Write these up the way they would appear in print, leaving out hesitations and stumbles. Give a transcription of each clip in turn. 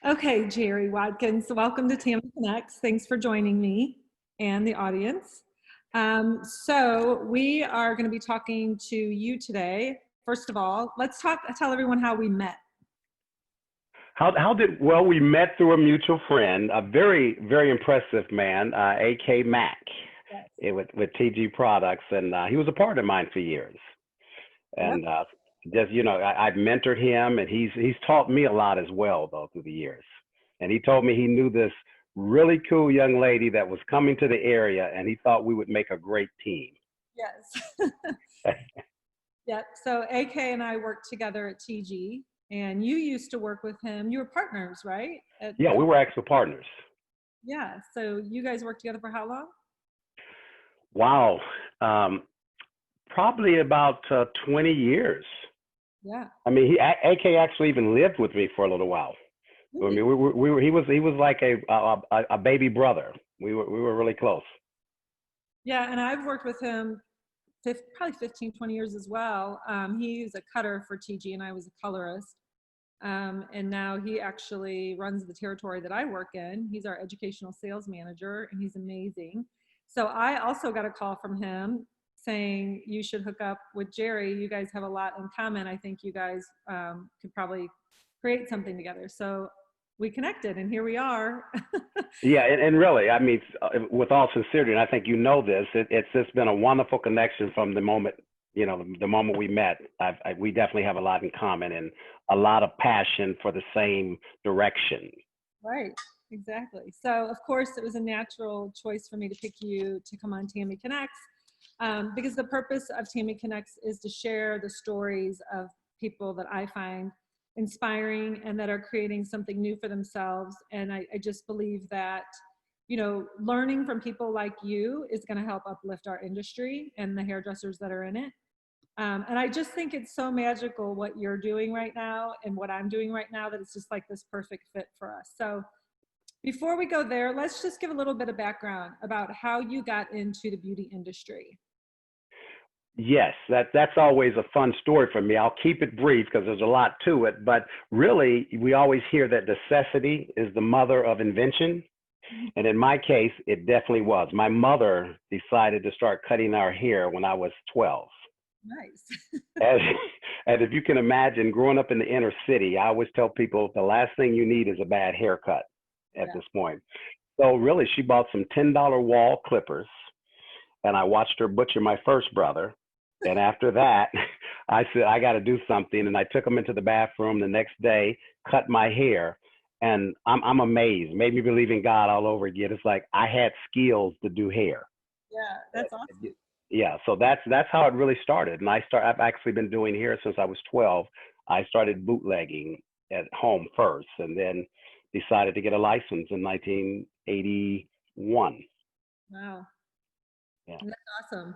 Okay, Gerry Watkins, welcome to Tammy Connects. Thanks for joining me and the audience. So we are going to be talking to you today. First of all, tell everyone how we met. Well, we met through a mutual friend, a very, very impressive man, AK Mac, with TIGI Products, and he was a partner of mine for years. And I've mentored him, and he's taught me a lot as well, though, through the years. And he told me he knew this really cool young lady that was coming to the area, and he thought we would make a great team. Yes. Yep. So AK and I worked together at TIGI, and you used to work with him. You were partners, right? Yeah, we were actual partners. Yeah. So you guys worked together for how long? Wow. Probably about 20 years. Yeah. I mean, AK actually even lived with me for a little while. Really? I mean, he was like a baby brother. We were really close. Yeah, and I've worked with him probably 15, 20 years as well. He was a cutter for TIGI, and I was a colorist. And now he actually runs the territory that I work in. He's our educational sales manager, and he's amazing. So I also got a call from him saying, you should hook up with Gerry. You guys have a lot in common. I think you guys could probably create something together. So we connected, and here we are. Yeah, and really, I mean, with all sincerity, and I think you know this, it's just been a wonderful connection from the moment, the moment we met. We definitely have a lot in common and a lot of passion for the same direction. Right, exactly. So, of course, it was a natural choice for me to pick you to come on Tammy Connects, because the purpose of Tammy Connects is to share the stories of people that I find inspiring and that are creating something new for themselves. And I just believe that, learning from people like you is going to help uplift our industry and the hairdressers that are in it. And I just think it's so magical what you're doing right now and what I'm doing right now, that it's just like this perfect fit for us. So before we go there, let's just give a little bit of background about how you got into the beauty industry. Yes, that's always a fun story for me. I'll keep it brief because there's a lot to it, but really we always hear that necessity is the mother of invention. And in my case, it definitely was. My mother decided to start cutting our hair when I was 12. Nice. and if you can imagine, growing up in the inner city, I always tell people the last thing you need is a bad haircut at this point. So really, she bought some $10 wall clippers, and I watched her butcher my first brother. And after that, I said, I got to do something. And I took him into the bathroom the next day, cut my hair. And I'm amazed. Made me believe in God all over again. It's like I had skills to do hair. Yeah, that's awesome. Yeah, so that's how it really started. And I've actually been doing hair since I was 12. I started bootlegging at home first, and then decided to get a license in 1981. Wow. Yeah. That's awesome.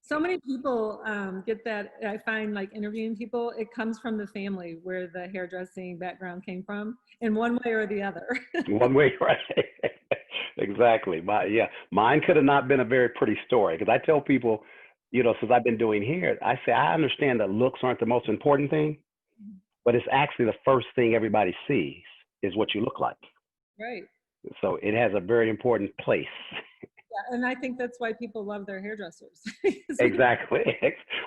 So many people get that. I find, like, interviewing people, it comes from the family where the hairdressing background came from, in one way or the other. One way, right? Exactly. Mine could have not been a very pretty story, because I tell people, since I've been doing hair, I say I understand that looks aren't the most important thing, but it's actually the first thing everybody sees is what you look like. Right. So it has a very important place. Yeah, and I think that's why people love their hairdressers. Exactly.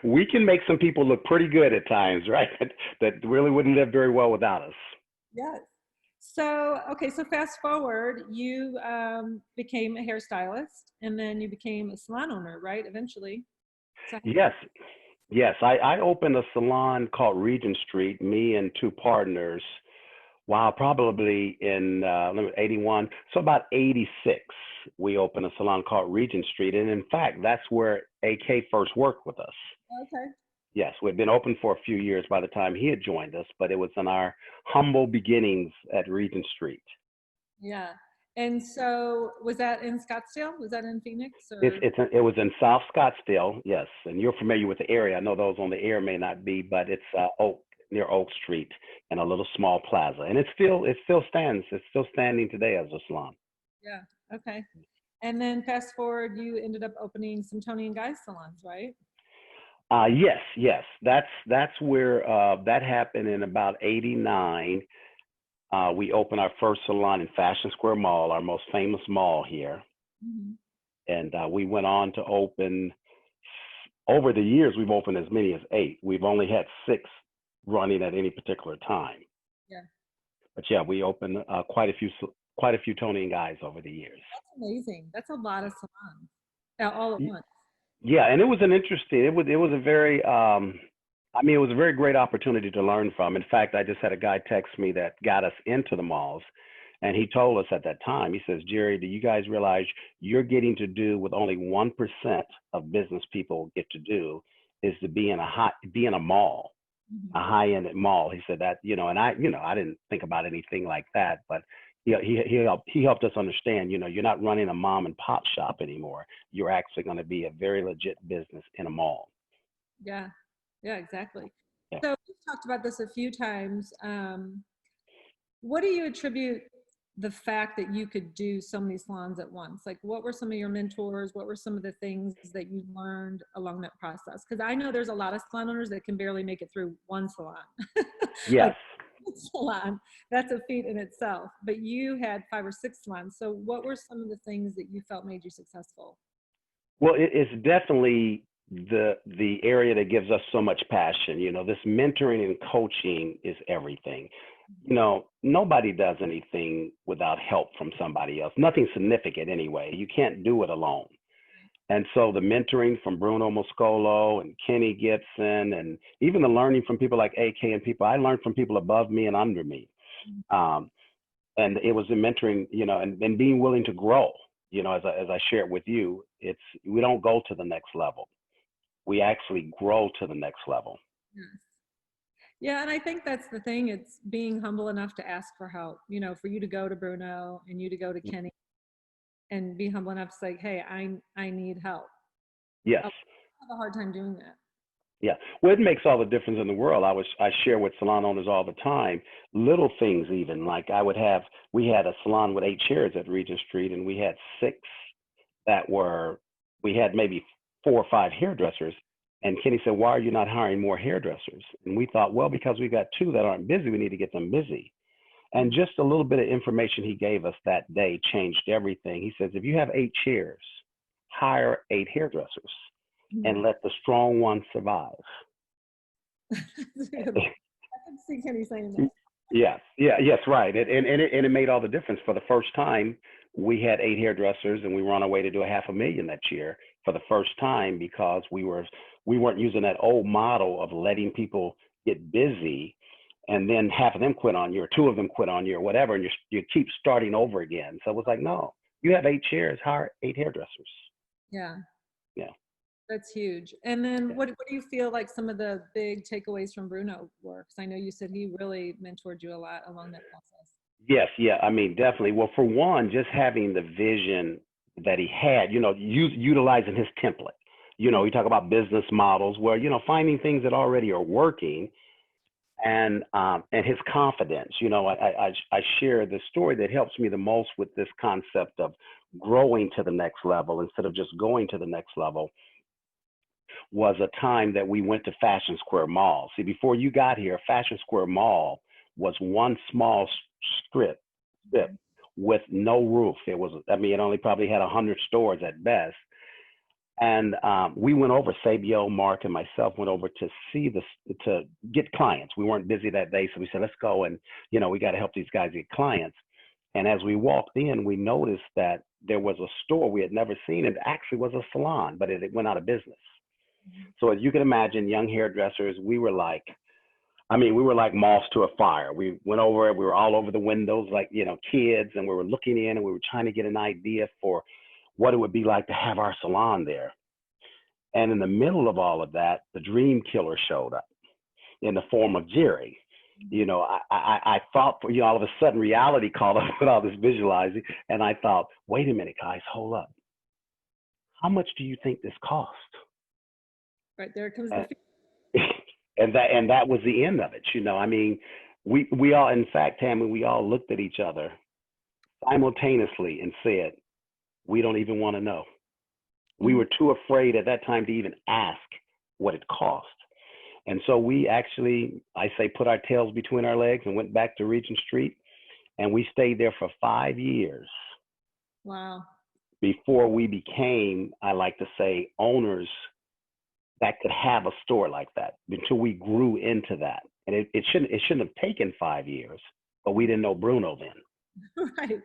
We can make some people look pretty good at times, right? That really wouldn't live very well without us. Yes. So, okay, so fast forward, you became a hairstylist, and then you became a salon owner, right, eventually? Yes. I opened a salon called Regent Street, me and two partners. Wow, probably in 81. So about 86, we opened a salon called Regent Street. And in fact, that's where AK first worked with us. Okay. Yes, we'd been open for a few years by the time he had joined us, but it was in our humble beginnings at Regent Street. Yeah. And so was that in Scottsdale? Was that in Phoenix? Or? It was in South Scottsdale, yes. And you're familiar with the area. I know those on the air may not be, but it's near Oak Street in a little small plaza. And it still stands. It's still standing today as a salon. Yeah. Okay. And then fast forward, you ended up opening some Tony and Guy salons, right? Yes. That's where that happened in about 89. we opened our first salon in Fashion Square Mall, our most famous mall here. Mhm. And we went on to open, over the years, we've opened as many as 8. We've only had 6 running at any particular time. Yeah. But yeah, we opened quite a few Tony and Guys over the years. That's amazing. That's a lot of salons all at once. Yeah, and it was a very it was a very great opportunity to learn from. In fact, I just had a guy text me that got us into the malls, and he told us at that time, he says, Gerry, do you guys realize you're getting to do what only 1% of business people get to do, is to be in a mall, Mhm. a high-end mall. He said that, and I didn't think about anything like that, but he helped us understand, you're not running a mom and pop shop anymore. You're actually going to be a very legit business in a mall. Yeah. Yeah, exactly. Yeah. So we've talked about this a few times. What do you attribute the fact that you could do so many salons at once? Like, what were some of your mentors? What were some of the things that you learned along that process? Because I know there's a lot of salon owners that can barely make it through one salon. Yes. Like, salon, that's a feat in itself. But you had 5 or 6 salons. So what were some of the things that you felt made you successful? Well, it's definitely the area that gives us so much passion. This mentoring and coaching is everything. Nobody does anything without help from somebody else. Nothing significant anyway. You can't do it alone. And so the mentoring from Bruno Mascolo and Kenny Gibson, and even the learning from people like AK and people, I learned from people above me and under me. And it was the mentoring, and being willing to grow. As I shared with you, we don't go to the next level. We actually grow to the next level. Yes. Yeah, and I think that's the thing. It's being humble enough to ask for help. For you to go to Bruno and you to go to Kenny and be humble enough to say, hey, I need help. Yes. I have a hard time doing that. Yeah. Well, it makes all the difference in the world. I share with salon owners all the time, little things even, like we had a salon with 8 chairs at Regent Street, and we had 6 we had maybe 4 or 5 hairdressers. And Kenny said, why are you not hiring more hairdressers? And we thought, well, because we got 2 that aren't busy, we need to get them busy. And just a little bit of information he gave us that day changed everything. He says, if you have 8 chairs, hire 8 hairdressers and let the strong ones survive. I can see Kenny saying that. Yes, yes, right. And it made all the difference. For the first time, we had 8 hairdressers, and we were on our way to do $500,000 that year for the first time, because we weren't using that old model of letting people get busy and then half of them quit on you, or 2 of them quit on you, or whatever, and you keep starting over again. So it was like, no, you have 8 chairs, hire 8 hairdressers. Yeah. Yeah. That's huge. And then what do you feel like some of the big takeaways from Bruno were? Because I know you said he really mentored you a lot along that process. Yes, yeah, definitely. Well, for one, just having the vision that he had, utilizing his template. You talk about business models where, finding things that already are working, and his confidence. I share the story that helps me the most with this concept of growing to the next level instead of just going to the next level. Was a time that we went to Fashion Square Mall. See, before you got here, Fashion Square Mall was one small strip with no roof. It only probably had 100 stores at best. And we went over, Sabio, Mark, and myself went over to get clients. We weren't busy that day, so we said, let's go, and we got to help these guys get clients. And as we walked in, we noticed that there was a store we had never seen. It actually was a salon, but it went out of business. So as you can imagine, young hairdressers, we were like moths to a fire. We went over it. We were all over the windows like, kids, and we were looking in, and we were trying to get an idea for what it would be like to have our salon there. And in the middle of all of that, the dream killer showed up in the form of Gerry. I thought, all of a sudden reality called up with all this visualizing. And I thought, wait a minute, guys, hold up. How much do you think this cost? Right, there comes the and that was the end of it. We all, in fact, Tammy, we all looked at each other simultaneously and said, we don't even want to know. We were too afraid at that time to even ask what it cost. And so we actually, put our tails between our legs and went back to Regent Street. And we stayed there for 5 years Wow. before we became, I like to say, owners that could have a store like that, until we grew into that. And it shouldn't have taken 5 years, but we didn't know Bruno then. Right.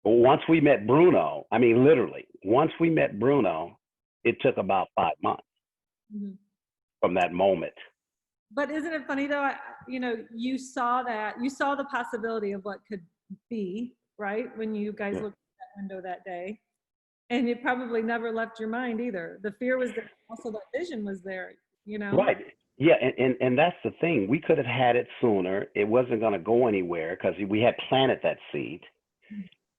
Once we met Bruno, I mean, literally, once we met Bruno, it took about 5 months from that moment. But isn't it funny though? You know, you saw the possibility of what could be, right? When you guys looked at that window that day, and it probably never left your mind either. The fear was there, also that vision was there, you know? Right. Yeah. And that's the thing. We could have had it sooner. It wasn't going to go anywhere because we had planted that seed.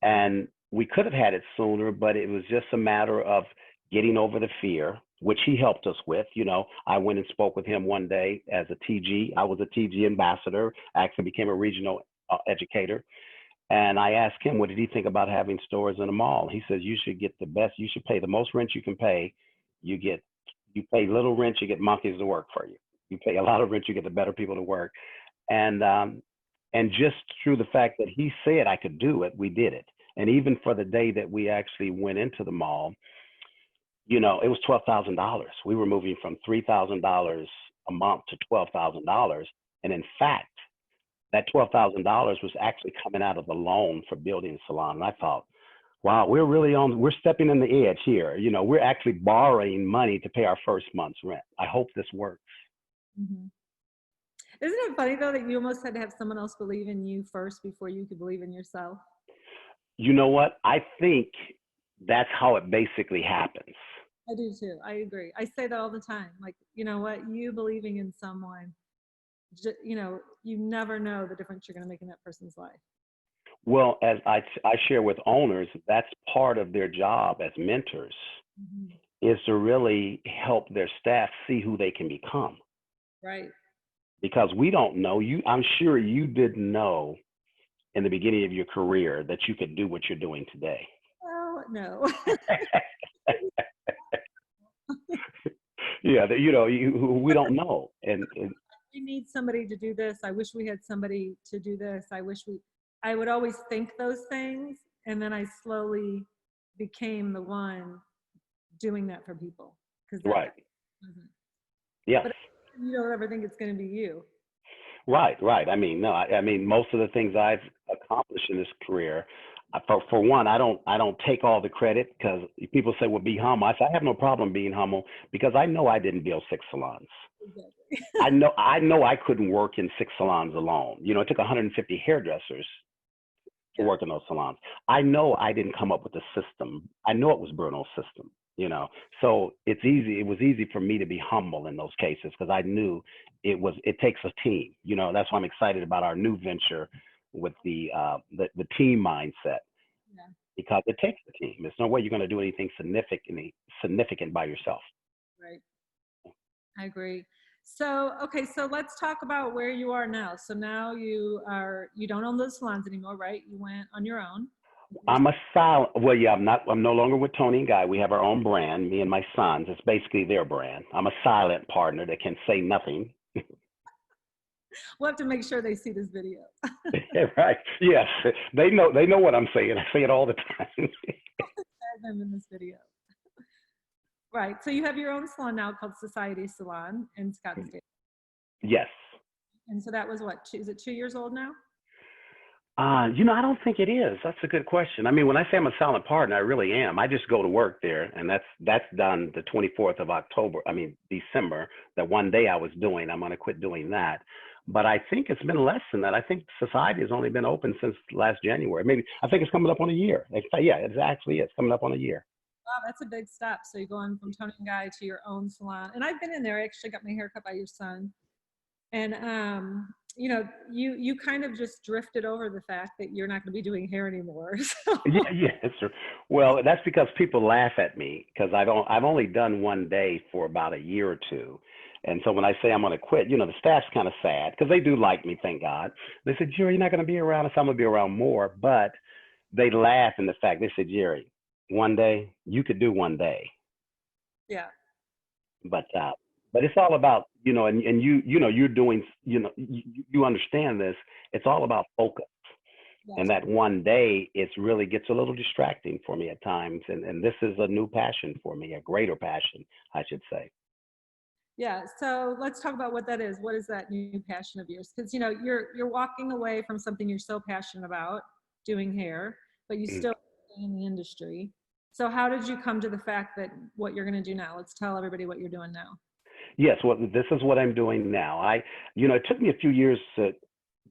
And we could have had it sooner, but it was just a matter of getting over the fear, which he helped us with. You know, I went and spoke with him one day as a TG. I was a TG ambassador, actually became a regional educator. And I asked him, what did he think about having stores in a mall? He says, you should get the best, you should pay the most rent you can pay. You pay little rent, you get monkeys to work for you. You pay a lot of rent, you get the better people to work. And just through the fact that he said I could do it, we did it. And even for the day that we actually went into the mall, you know, it was $12,000. We were moving from $3,000 a month to $12,000. And in fact, that $12,000 was actually coming out of the loan for building the salon. And I thought, wow, we're stepping in the edge here. You know, we're actually borrowing money to pay our first month's rent. I hope this works. Isn't it funny though that you almost had to have someone else believe in you first before you could believe in yourself? You know what? I think that's how it basically happens. I do too. I agree. I say that all the time. Like, you know what? You believing in someone, you know, you never know the difference you're going to make in that person's life. Well, as I share with owners, that's part of their job as mentors, is to really help their staff see who they can become. Right. Because we don't know you. I'm sure you didn't know in the beginning of your career that you could do what you're doing today. Oh, no. Yeah, you know, we don't know. And we need somebody to do this. I wish we had somebody to do this. I would always think those things. And then I slowly became the one doing that for people. Right. Yes. But you don't ever think it's going to be you. Right. I mean, no, I mean, most of the things I've accomplished in this career, for one, I don't take all the credit, because people say, well, be humble. I say, I have no problem being humble, because I know I didn't build 6 salons. Exactly. I know I couldn't work in 6 salons alone. You know, it took 150 hairdressers to work in those salons. I know I didn't come up with the system. I know it was Bruno's system, you know. So it was easy for me to be humble in those cases, because I knew it takes a team. You know, that's why I'm excited about our new venture with the team mindset. Yeah. Because it takes a team. There's no way you're going to do anything significant by yourself. Right. I agree. So, okay, so let's talk about where you are now. So now you don't own those salons anymore, right? You went on your own. I'm no longer with Tony and Guy. We have our own brand, me and my sons. It's basically their brand. I'm a silent partner that can say nothing. We'll have to make sure they see this video. Right. Yes. They know what I'm saying. I say it all the time. them in this video. Right. So you have your own salon now called Society Salon in Scottsdale. Yes. And so that was is it 2 years old now? You know, I don't think it is. That's a good question. I mean, when I say I'm a silent partner, I really am. I just go to work there, and that's done the 24th of December, that one day I was doing. I'm going to quit doing that. But I think it's been less than that. I think Society has only been open since last January. Maybe, I think it's coming up on a year. Yeah, it actually is coming up on a year. Wow, that's a big step. So you're going from Tony and Guy to your own salon. And I've been in there. I actually got my hair cut by your son. And, you know, you kind of just drifted over the fact that you're not going to be doing hair anymore. So. Yeah, sir. Well, that's because people laugh at me, because I've only done one day for about a year or two. And so when I say I'm going to quit, you know, the staff's kind of sad, because they do like me, thank God. They said, Gerry, you're not going to be around. I said, I'm going to be around more. But they laugh in the fact, they said, Gerry, one day, you could do one day. Yeah. But it's all about, you know, and you know, you're doing, you know, you understand this. It's all about focus. And that one day, it really gets a little distracting for me at times. And this is a new passion for me, a greater passion, I should say. Yeah. So let's talk about what that is. What is that new passion of yours? Because, you know, you're walking away from something you're so passionate about, doing hair, but you still stay in the industry. So how did you come to the fact that what you're going to do now? Let's tell everybody what you're doing now. Yes, well, this is what I'm doing now. It took me a few years to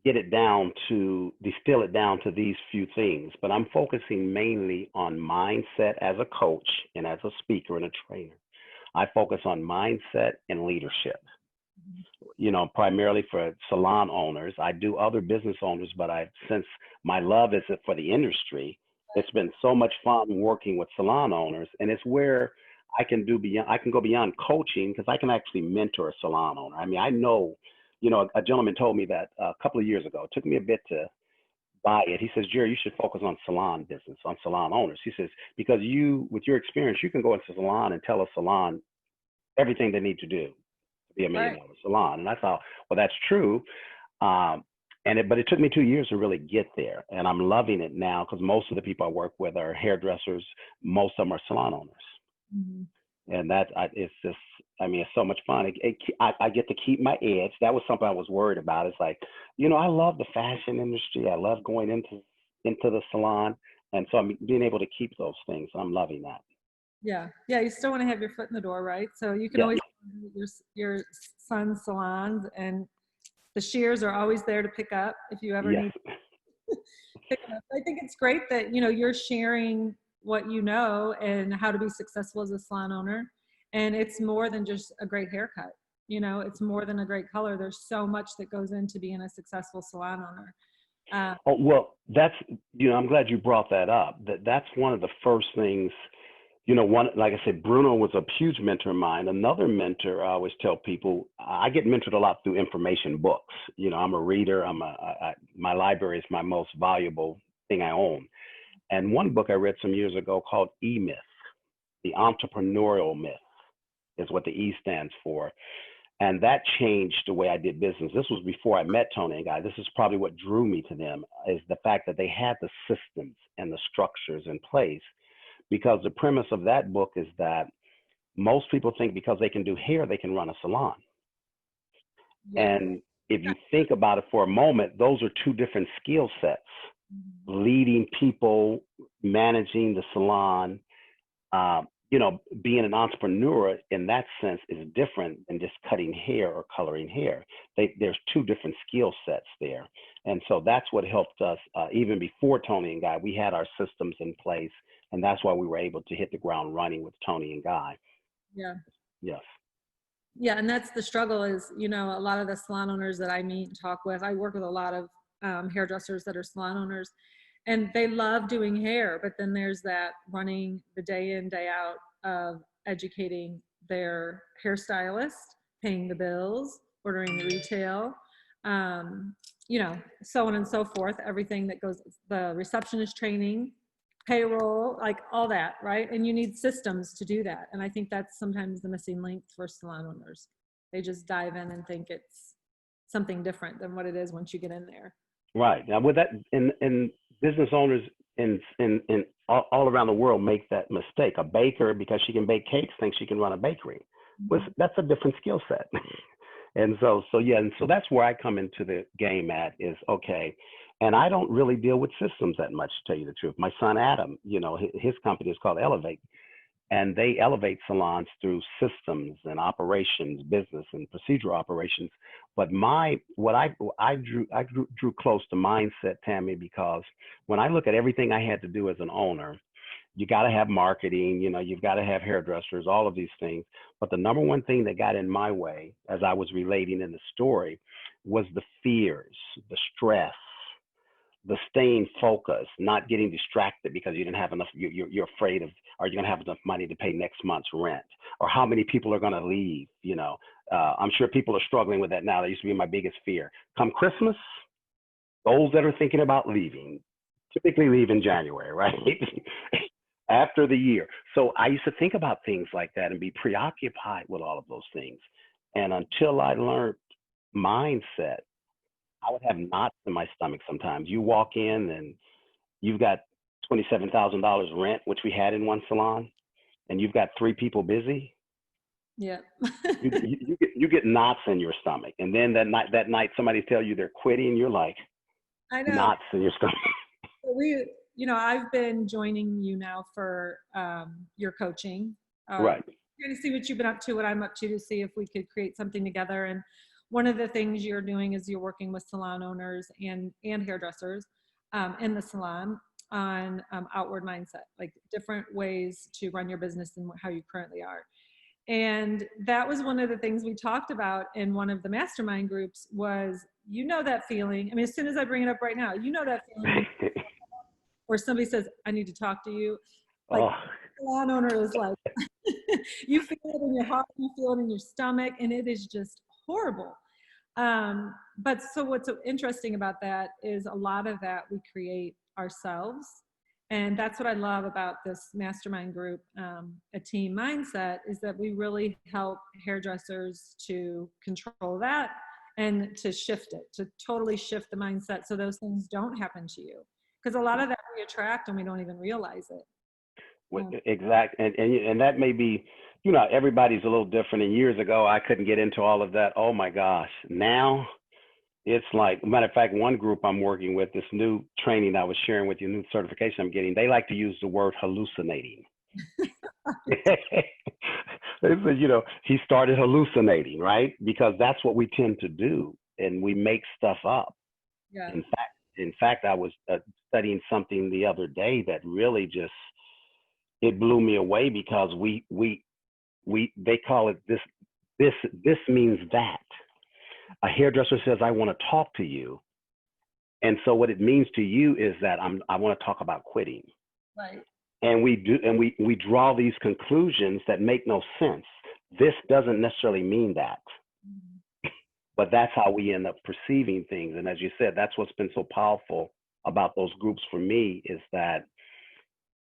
get it down to distill it down to these few things, but I'm focusing mainly on mindset as a coach and as a speaker and a trainer. I focus on mindset and leadership, primarily for salon owners. I do other business owners, but since my love is for the industry, it's been so much fun working with salon owners, and it's where I can go beyond coaching, because I can actually mentor a salon owner. I mean, I know, a gentleman told me that a couple of years ago. It took me a bit to buy it. He says, Gerry, you should focus on salon business, on salon owners. He says, because with your experience, you can go into a salon and tell a salon everything they need to do to be a $1 million salon. And I thought, well, that's true. But it took me 2 years to really get there. And I'm loving it now, because most of the people I work with are hairdressers. Most of them are salon owners. And it's just, it's so much fun. I get to keep my edge. That was something I was worried about. It's like, I love the fashion industry. I love going into the salon. And so I'm being able to keep those things. I'm loving that. Yeah. Yeah. You still want to have your foot in the door, right? So you can always your son's salons, and the shears are always there to pick up if you ever need to pick them up. I think it's great that, you're sharing what you know and how to be successful as a salon owner. And it's more than just a great haircut. It's more than a great color. There's so much that goes into being a successful salon owner. Well, that's, I'm glad you brought that up. That's one of the first things, like I said, Bruno was a huge mentor of mine. Another mentor, I always tell people, I get mentored a lot through information books. I'm a reader. My library is my most valuable thing I own. And one book I read some years ago called E-Myth, the entrepreneurial myth is what the E stands for. And that changed the way I did business. This was before I met Tony and Guy. This is probably what drew me to them, is the fact that they had the systems and the structures in place. Because the premise of that book is that most people think because they can do hair, they can run a salon. And if you think about it for a moment, those are two different skill sets. Leading people, managing the salon, being an entrepreneur in that sense is different than just cutting hair or coloring hair. There's two different skill sets there. And so that's what helped us, even before Tony and Guy, we had our systems in place. And that's why we were able to hit the ground running with Tony and Guy. Yeah. Yes. Yeah. And that's the struggle is, a lot of the salon owners that I meet and talk with, I work with a lot of hairdressers that are salon owners, and they love doing hair, but then there's that running the day in, day out of educating their hairstylist, paying the bills, ordering the retail, so on and so forth, everything that goes, the receptionist training, payroll, like all that, right? And you need systems to do that. And I think that's sometimes the missing link for salon owners. They just dive in and think it's something different than what it is once you get in there. Right. Now, with that, and business owners in all around the world make that mistake. A baker, because she can bake cakes, thinks she can run a bakery. That's a different skill set. And so that's where I come into the game at is, okay, and I don't really deal with systems that much, to tell you the truth. My son, Adam, his company is called Elevate. And they elevate salons through systems and operations, business and procedural operations. But I drew close to mindset, Tammy, because when I look at everything I had to do as an owner, you got to have marketing, you've got to have hairdressers, all of these things. But the number one thing that got in my way, as I was relating in the story, was the fears, the stress, the staying focused, not getting distracted because you didn't have enough, you're afraid of, are you going to have enough money to pay next month's rent? Or how many people are going to leave? I'm sure people are struggling with that now. That used to be my biggest fear. Come Christmas, those that are thinking about leaving typically leave in January, right? After the year. So I used to think about things like that and be preoccupied with all of those things. And until I learned mindset, I would have knots in my stomach sometimes. You walk in and you've got $27,000 rent, which we had in one salon, and you've got 3 people busy. Yeah. You get knots in your stomach, and then that night somebody tell you they're quitting, you're like, I know. knots in your stomach. I've been joining you now for your coaching. Right. We're going to see what you've been up to, what I'm up to see if we could create something together. And one of the things you're doing is you're working with salon owners and hairdressers in the salon on outward mindset, like different ways to run your business and how you currently are. And that was one of the things we talked about in one of the mastermind groups was, that feeling. I mean, as soon as I bring it up right now, that feeling where somebody says, I need to talk to you. Like, the salon owner is like, you feel it in your heart, you feel it in your stomach, and it is just horrible. But so what's so interesting about that is a lot of that we create ourselves. And that's what I love about this mastermind group, a team mindset, is that we really help hairdressers to control that and to shift it, to totally shift the mindset so those things don't happen to you. Because a lot of that we attract and we don't even realize it. Exactly. And that may be, everybody's a little different. And years ago, I couldn't get into all of that. Oh my gosh. Now it's like, matter of fact, one group I'm working with, this new training I was sharing with you, new certification I'm getting, they like to use the word hallucinating. They said, he started hallucinating, right? Because that's what we tend to do. And we make stuff up. Yeah. In fact, I was studying something the other day that really just, it blew me away because they call it this means that. A hairdresser says, I want to talk to you. And so what it means to you is that I want to talk about quitting. Right. And we draw these conclusions that make no sense. This doesn't necessarily mean that. Mm-hmm. But that's how we end up perceiving things. And as you said, that's what's been so powerful about those groups for me, is that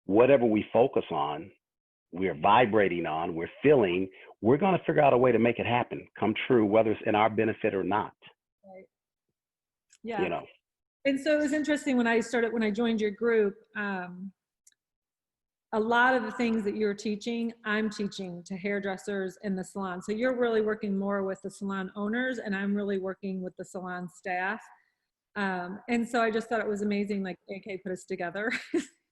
whatever we focus on, we're vibrating on, we're feeling, we're going to figure out a way to make it happen, come true, whether it's in our benefit or not. Right. Yeah. And so it was interesting when I joined your group, a lot of the things that you're teaching, I'm teaching to hairdressers in the salon. So you're really working more with the salon owners, and I'm really working with the salon staff. And so I just thought it was amazing, like AK put us together.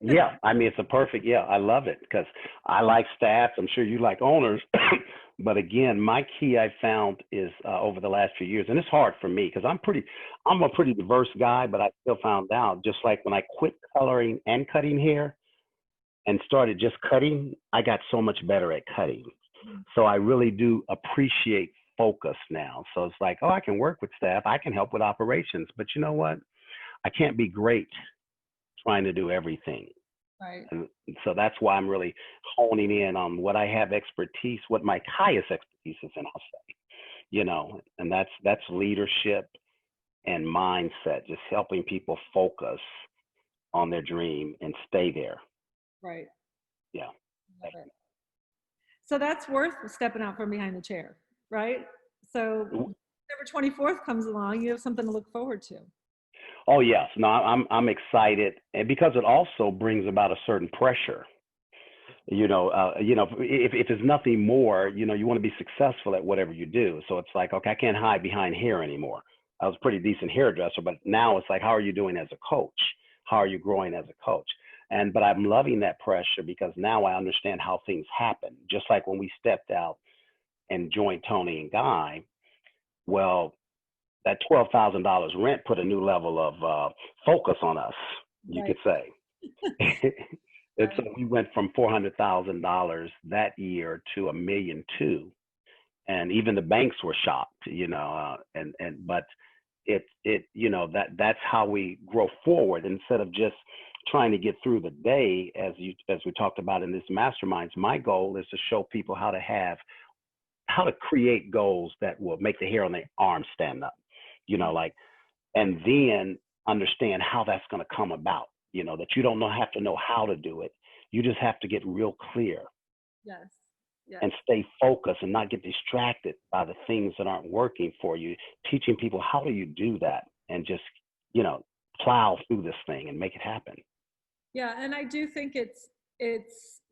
Yeah, I mean, it's a perfect, I love it because I like staff. I'm sure you like owners. But again, my key I found is over the last few years, and it's hard for me because I'm a pretty diverse guy, but I still found out, just like when I quit coloring and cutting hair and started just cutting, I got so much better at cutting. So I really do appreciate focus now. So it's like, I can work with staff, I can help with operations, but you know what? I can't be great trying to do everything. Right. And so that's why I'm really honing in on what I have expertise, what my highest expertise is in, I'll say, and that's leadership and mindset, just helping people focus on their dream and stay there. Right. Yeah. So that's worth stepping out from behind the chair, right? So December 24th comes along, you have something to look forward to. Oh yes, no, I'm excited, and because it also brings about a certain pressure. If it's nothing more, you want to be successful at whatever you do. So it's like, okay, I can't hide behind hair anymore. I was a pretty decent hairdresser, but now it's like, how are you doing as a coach? How are you growing as a coach? But I'm loving that pressure because now I understand how things happen. Just like when we stepped out and joined Tony and Guy, well, that $12,000 rent put a new level of focus on us, you could say. And so we went from $400,000 that year to $1.2 million, and even the banks were shocked, but that's how we grow forward instead of just trying to get through the day. As we talked about in this masterminds, my goal is to show people how to create goals that will make the hair on their arms stand up. And then understand how that's going to come about, that you don't have to know how to do it. You just have to get real clear. Yes. And stay focused and not get distracted by the things that aren't working for you. Teaching people, how do you do that? and just, you know, plow through this thing and make it happen. Yeah, and I do think it's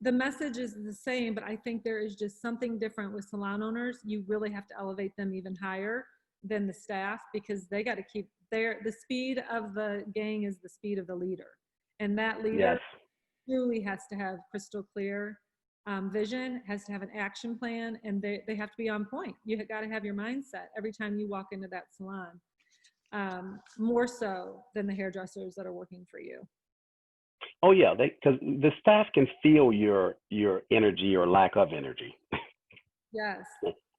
the message is the same, but I think there is just something different with salon owners. You really have to elevate them even higher than the staff, because they got to keep the speed of the gang is the speed of the leader, and that leader Yes. truly has to have crystal clear vision, has to have an action plan, and they have to be on point. You got to have your mindset every time you walk into that salon, more so than the hairdressers that are working for you. Oh yeah, because the staff can feel your energy or lack of energy, Yes.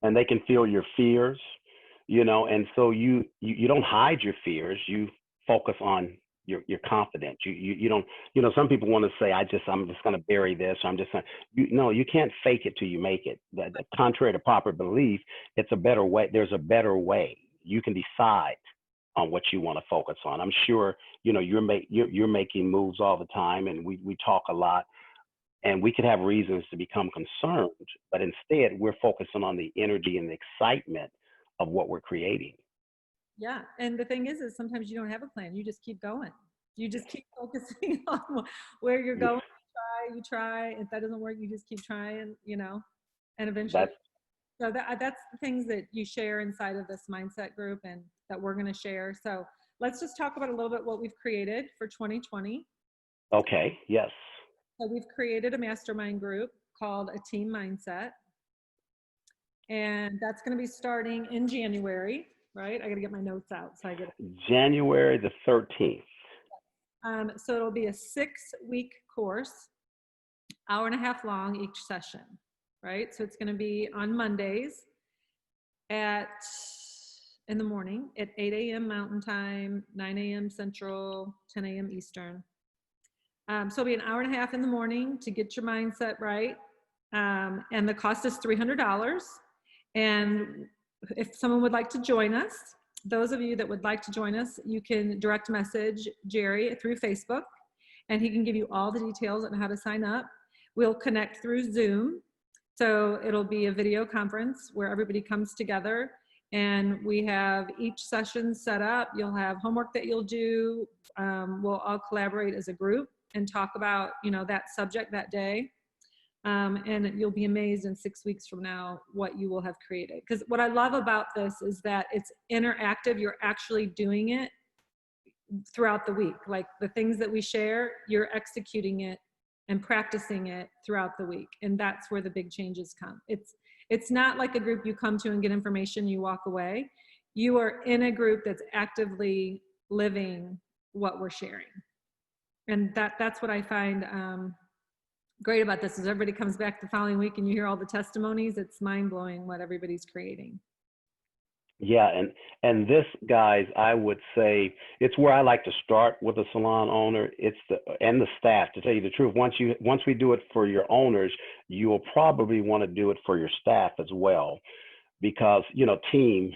and they can feel your fears, you know, and so you don't hide your fears. You focus on your confidence. You don't, you know, some people want to say, I'm just going to bury this. Or I'm just going to, no, you can't fake it till you make it. That contrary to popular belief, it's a better way. There's a better way. You can decide on what you want to focus on. I'm sure, you know, you're making moves all the time, and we talk a lot, and we could have reasons to become concerned, but instead we're focusing on the energy and the excitement of what we're creating. Yeah, and the thing is sometimes you don't have a plan. You just keep going. You just keep focusing on where you're going. You try. If that doesn't work, you just keep trying, you know, and eventually. So that's the things that you share inside of this mindset group and that we're going to share. So let's just talk about a little bit what we've created for 2020. Okay, yes. So we've created a mastermind group called A Team Mindset. And that's going to be starting in January, right? I got to get my notes out. So I get it. January the 13th. So it'll be a 6-week course, hour and a half long each session, right? So it's going to be on Mondays in the morning at 8 a.m. Mountain Time, 9 a.m. Central, 10 a.m. Eastern. So it'll be an hour and a half in the morning to get your mindset right. And the cost is $300. And if someone would like to join us, those of you that would like to join us, you can direct message Gerry through Facebook, and he can give you all the details on how to sign up. We'll connect through Zoom. So it'll be a video conference where everybody comes together, and we have each session set up. You'll have homework that you'll do. We'll all collaborate as a group and talk about, you know, that subject that day. And you'll be amazed in 6 weeks from now what you will have created. Because what I love about this is that it's interactive. You're actually doing it throughout the week. Like the things that we share, you're executing it and practicing it throughout the week. And that's where the big changes come. It's not like a group you come to and get information, you walk away. You are in a group that's actively living what we're sharing. And that's what I find great about this is everybody comes back the following week and you hear all the testimonies. It's mind-blowing what everybody's creating. Yeah, and this, guys, I would say it's where I like to start with a salon owner. It's and the staff, to tell you the truth. Once we do it for your owners, you will probably want to do it for your staff as well, because, you know,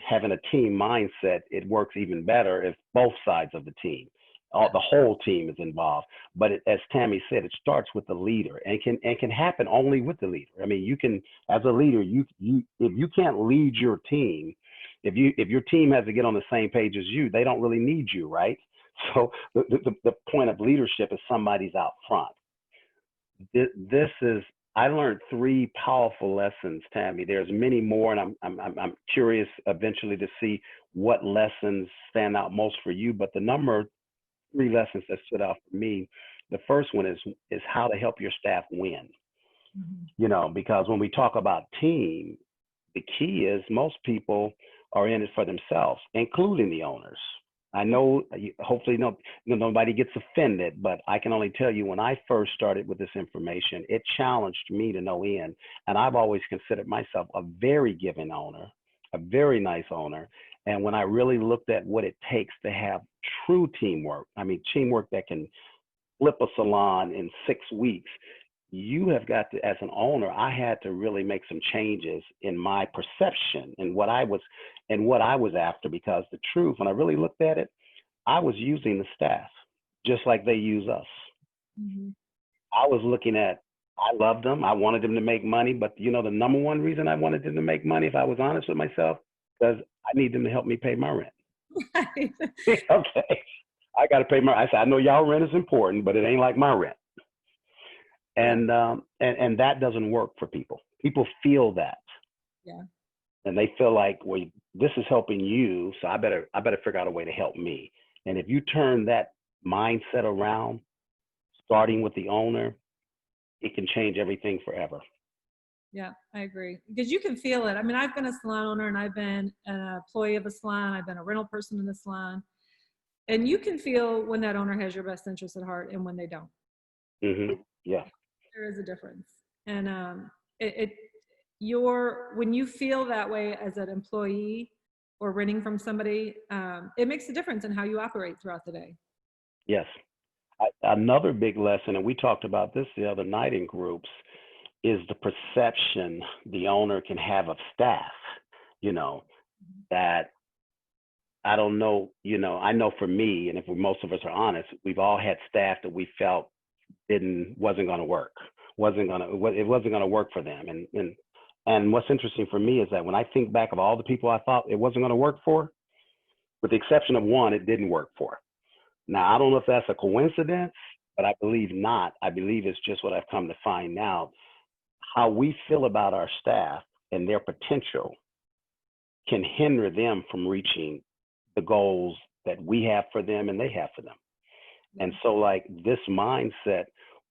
having a team mindset, it works even better if both sides of the team, the whole team is involved. But as Tammy said, it starts with the leader, and can happen only with the leader. I mean, you can, as a leader, if you can't lead your team, if your team has to get on the same page as you, they don't really need you, right? So the point of leadership is somebody's out front. I learned 3 powerful lessons, Tammy. There's many more, and I'm curious eventually to see what lessons stand out most for you. But the number 3 lessons that stood out for me, the first one is how to help your staff win. Mm-hmm. You know, because when we talk about team, the key is most people are in it for themselves, including the owners. I know, hopefully nobody gets offended, but I can only tell you, when I first started with this information, it challenged me to no end. And I've always considered myself a very giving owner, a very nice owner. And when I really looked at what it takes to have true teamwork, I mean, teamwork that can flip a salon in 6 weeks, you have got to, as an owner, I had to really make some changes in my perception and what I was after, because the truth, when I really looked at it, I was using the staff just like they use us. Mm-hmm. I was looking at, I loved them. I wanted them to make money, but you know, the number one reason I wanted them to make money, if I was honest with myself, because I need them to help me pay my rent. Right. Okay. I got to pay my, I said, I know y'all rent is important, but it ain't like my rent. And that doesn't work for people. People feel that. Yeah. And they feel like, well, this is helping you, so I better figure out a way to help me. And if you turn that mindset around, starting with the owner, it can change everything forever. Yeah, I agree. Because you can feel it. I mean, I've been a salon owner and I've been an employee of a salon. I've been a rental person in the salon. And you can feel when that owner has your best interest at heart and when they don't. Mm-hmm. Yeah. There is a difference. And when you feel that way as an employee or renting from somebody, it makes a difference in how you operate throughout the day. Yes. Another big lesson, and we talked about this the other night in groups, is the perception the owner can have of staff, that I don't know, I know for me, and if most of us are honest, we've all had staff that we felt wasn't going to work, it wasn't going to work for them. And what's interesting for me is that when I think back of all the people I thought it wasn't going to work for, with the exception of one, it didn't work for. Now, I don't know if that's a coincidence, but I believe not. I believe it's just what I've come to find now. How we feel about our staff and their potential can hinder them from reaching the goals that we have for them and they have for them. And so like this mindset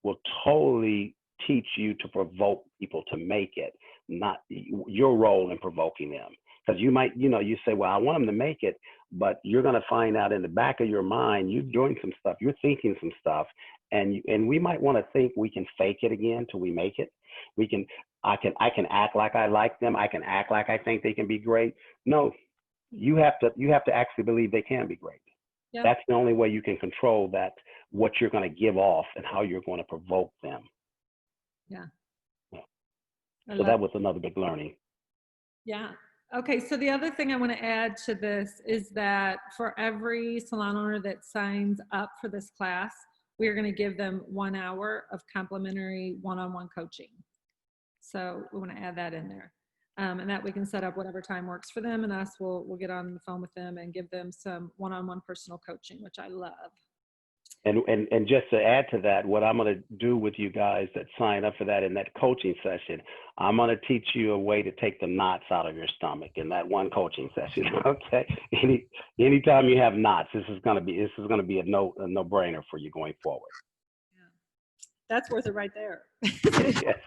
will totally teach you to provoke people to make it, not your role in provoking them. Because you might, you say, well, I want them to make it, but you're going to find out in the back of your mind, you're doing some stuff, you're thinking some stuff, and we might want to think we can fake it again till we make it. I can act like I like them. I can act like I think they can be great. No, you have to actually believe they can be great. Yep. That's the only way you can control that, what you're going to give off and how you're going to provoke them. Yeah. So that was another big learning. Yeah. Okay. So the other thing I want to add to this is that for every salon owner that signs up for this class, we are going to give them 1 hour of complimentary one-on-one coaching. So we want to add that in there. And that we can set up whatever time works for them, and us, we'll get on the phone with them and give them some one-on-one personal coaching, which I love. And just to add to that, what I'm going to do with you guys that sign up for that in that coaching session, I'm going to teach you a way to take the knots out of your stomach in that one coaching session. Okay. Anytime you have knots, this is going to be a no-brainer for you going forward. Yeah. That's worth it right there. Yes.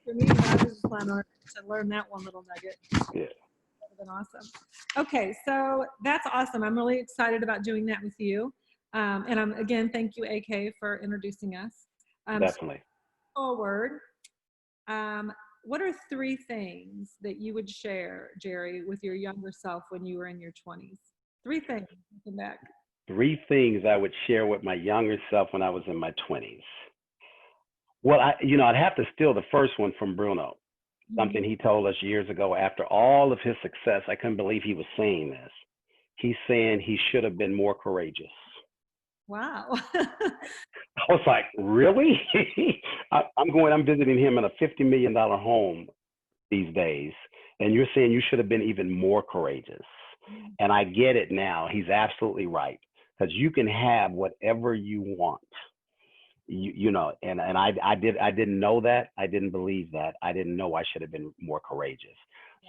For me, I was a salon owner to learn that one little nugget. Yeah. That would have been awesome. Okay, so that's awesome. I'm really excited about doing that with you. And again, thank you, AK, for introducing us. Definitely. So forward, what are 3 things that you would share, Gerry, with your younger self when you were in your 20s? 3 things. Looking back. 3 things I would share with my younger self when I was in my 20s. Well, I'd have to steal the first one from Bruno, something he told us years ago after all of his success. I couldn't believe he was saying this. He's saying he should have been more courageous. Wow. I was like, really? I'm visiting him in a $50 million home these days. And you're saying you should have been even more courageous. And I get it now. He's absolutely right. Because you can have whatever you want. And I didn't know that. I didn't believe that. I didn't know I should have been more courageous.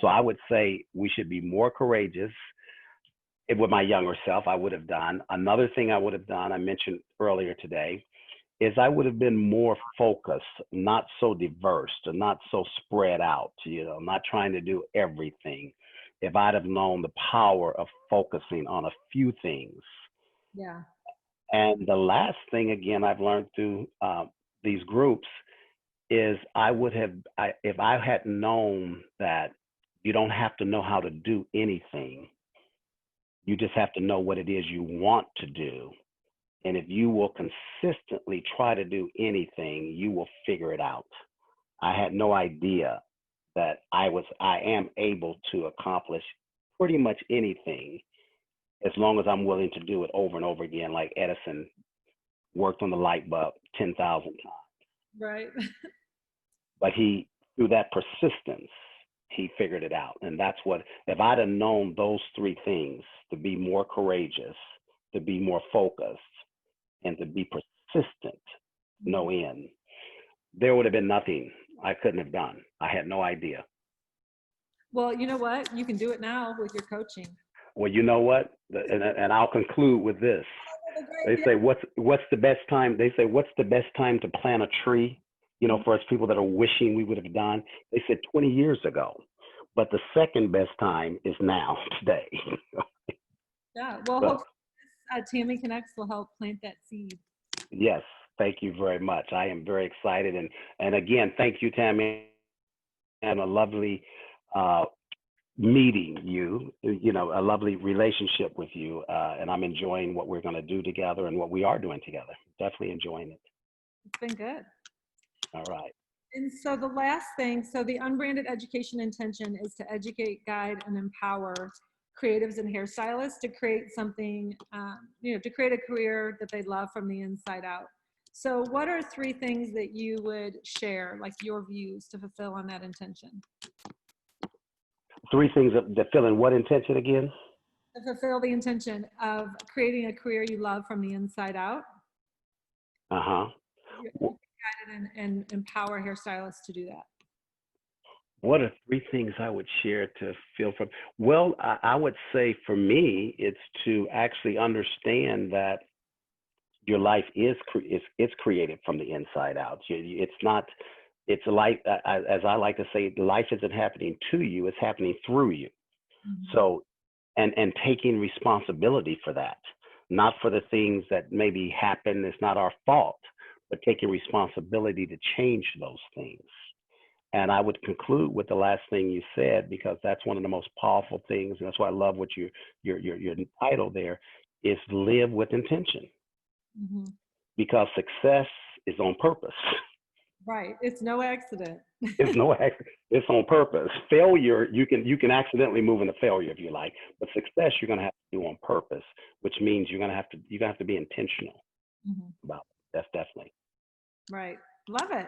So I would say we should be more courageous. With my younger self, I would have done. Another thing I would have done, I mentioned earlier today, is I would have been more focused, not so diverse, and not so spread out, not trying to do everything. If I'd have known the power of focusing on a few things. Yeah. And the last thing, again, I've learned through these groups is if I had known that you don't have to know how to do anything, you just have to know what it is you want to do. And if you will consistently try to do anything, you will figure it out. I had no idea that I am able to accomplish pretty much anything as long as I'm willing to do it over and over again, like Edison worked on the light bulb 10,000 times. Right. But through that persistence, he figured it out. And that's what, if I'd have known those three things, to be more courageous, to be more focused, and to be persistent, no end, there would have been nothing I couldn't have done. I had no idea. Well, you know what? You can do it now with your coaching. Well, you know what? And I'll conclude with this. They say, what's the best time? They say, what's the best time to plant a tree? You know, for us people that are wishing we would have done. They said 20 years ago. But the second best time is now, today. Yeah. Well, hopefully Tammy Connects will help plant that seed. Yes. Thank you very much. I am very excited. And again, thank you, Tammy. And a lovely meeting you, a lovely relationship with you. And I'm enjoying what we're going to do together and what we are doing together. Definitely enjoying it. It's been good. All right. And so the last thing, so the Unbranded Education intention is to educate, guide, and empower creatives and hairstylists to create something, to create a career that they love from the inside out. So what are 3 things that you would share, like your views, to fulfill on that intention? 3 things that fill in what intention again? To fulfill the intention of creating a career you love from the inside out. Uh-huh. Guide and empower hairstylists to do that. What are 3 things I would share to feel from? Well, I would say for me, it's to actually understand that your life is created from the inside out. It's not, it's life, as I like to say, life isn't happening to you, it's happening through you. Mm-hmm. So, and taking responsibility for that, not for the things that maybe happen, it's not our fault, but taking responsibility to change those things. And I would conclude with the last thing you said, because that's one of the most powerful things. And that's why I love what your title there is, live with intention. Mm-hmm. Because success is on purpose. Right. It's no accident. It's no accident. It's on purpose. Failure, you can accidentally move into failure if you like, but success you're going to have to do on purpose, which means you're going to have to be intentional about it. That's definitely. Right. Love it.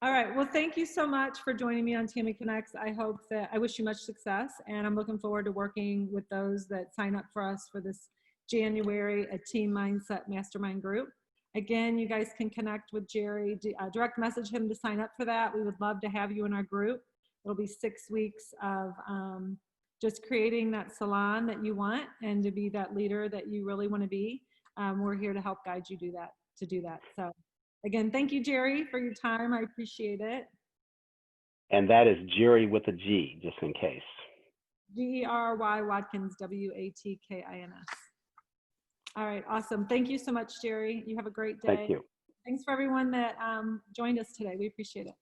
All right. Well, thank you so much for joining me on Tammy Connects. I wish you much success, and I'm looking forward to working with those that sign up for us for this January, a Team Mindset Mastermind group. Again, you guys can connect with Gerry, direct message him to sign up for that. We would love to have you in our group. It'll be 6 weeks of just creating that salon that you want and to be that leader that you really want to be. We're here to help guide you do that. So again, thank you, Gerry, for your time. I appreciate it. And that is Gerry with a G, just in case. Gerry Watkins, Watkins. All right, awesome. Thank you so much, Gerry. You have a great day. Thank you. Thanks for everyone that joined us today. We appreciate it.